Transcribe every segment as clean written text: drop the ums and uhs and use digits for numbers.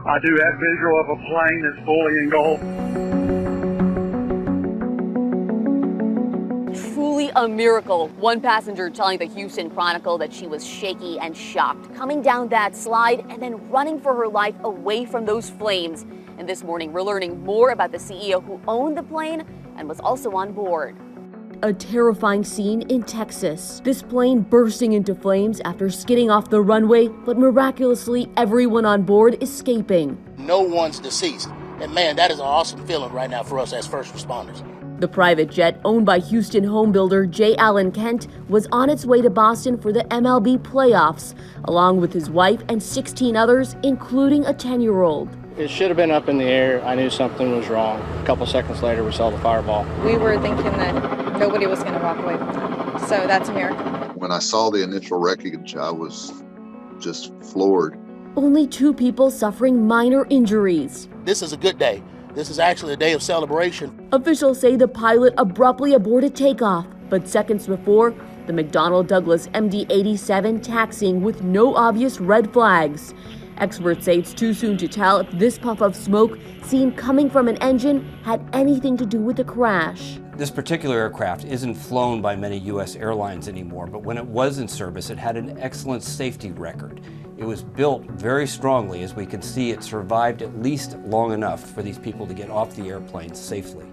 I do have visual of a plane that's fully engulfed. Truly a miracle. One passenger telling the Houston Chronicle that she was shaky and shocked, coming down that slide and then running for her life away from those flames. And this morning, we're learning more about the CEO who owned the plane and was also on board. A terrifying scene in Texas. This plane bursting into flames after skidding off the runway, but miraculously everyone on board escaping. No one's deceased. And man, that is an awesome feeling right now for us as first responders. The private jet, owned by Houston homebuilder J. Allen Kent, was on its way to Boston for the MLB playoffs, along with his wife and 16 others, including a 10-year-old. It should have been up in the air. I knew something was wrong. A couple seconds later, we saw the fireball. We were thinking that nobody was going to walk away from that. So that's a miracle. When I saw the initial wreckage, I was just floored. Only 2 people suffering minor injuries. This is a good day. This is actually a day of celebration. Officials say the pilot abruptly aborted takeoff, but seconds before, the McDonnell Douglas MD-87 taxiing with no obvious red flags. Experts say it's too soon to tell if this puff of smoke seen coming from an engine had anything to do with the crash. This particular aircraft isn't flown by many U.S. airlines anymore, but when it was in service, it had an excellent safety record. It was built very strongly. As we can see, it survived at least long enough for these people to get off the airplane safely.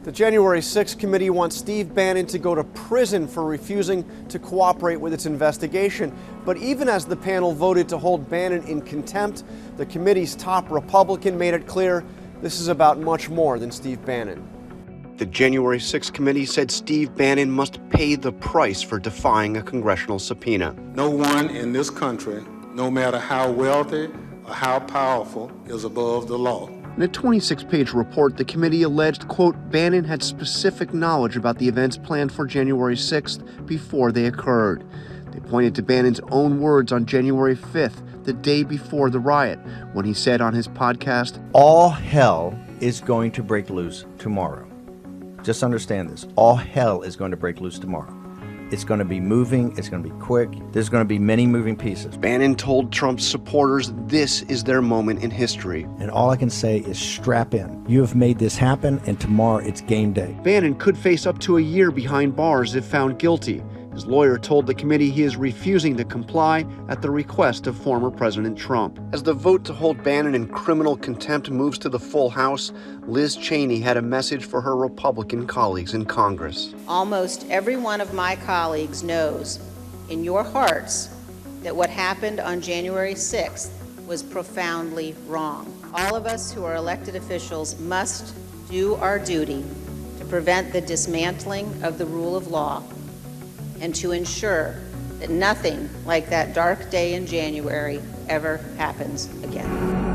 The January 6th committee wants Steve Bannon to go to prison for refusing to cooperate with its investigation. But even as the panel voted to hold Bannon in contempt, the committee's top Republican made it clear this is about much more than Steve Bannon. The January 6th committee said Steve Bannon must pay the price for defying a congressional subpoena. No one in this country, no matter how wealthy or how powerful, is above the law. In a 26-page report, the committee alleged, quote, Bannon had specific knowledge about the events planned for January 6th before they occurred. They pointed to Bannon's own words on January 5th, the day before the riot, when he said on his podcast, "All hell is going to break loose tomorrow." Just understand this. All hell is going to break loose tomorrow. It's going to be moving. It's going to be quick. There's going to be many moving pieces. Bannon told Trump's supporters this is their moment in history. And all I can say is strap in. You have made this happen, and tomorrow it's game day. Bannon could face up to a year behind bars if found guilty. His lawyer told the committee he is refusing to comply at the request of former President Trump. As the vote to hold Bannon in criminal contempt moves to the full House, Liz Cheney had a message for her Republican colleagues in Congress. Almost every one of my colleagues knows in your hearts that what happened on January 6th was profoundly wrong. All of us who are elected officials must do our duty to prevent the dismantling of the rule of law and to ensure that nothing like that dark day in January ever happens again.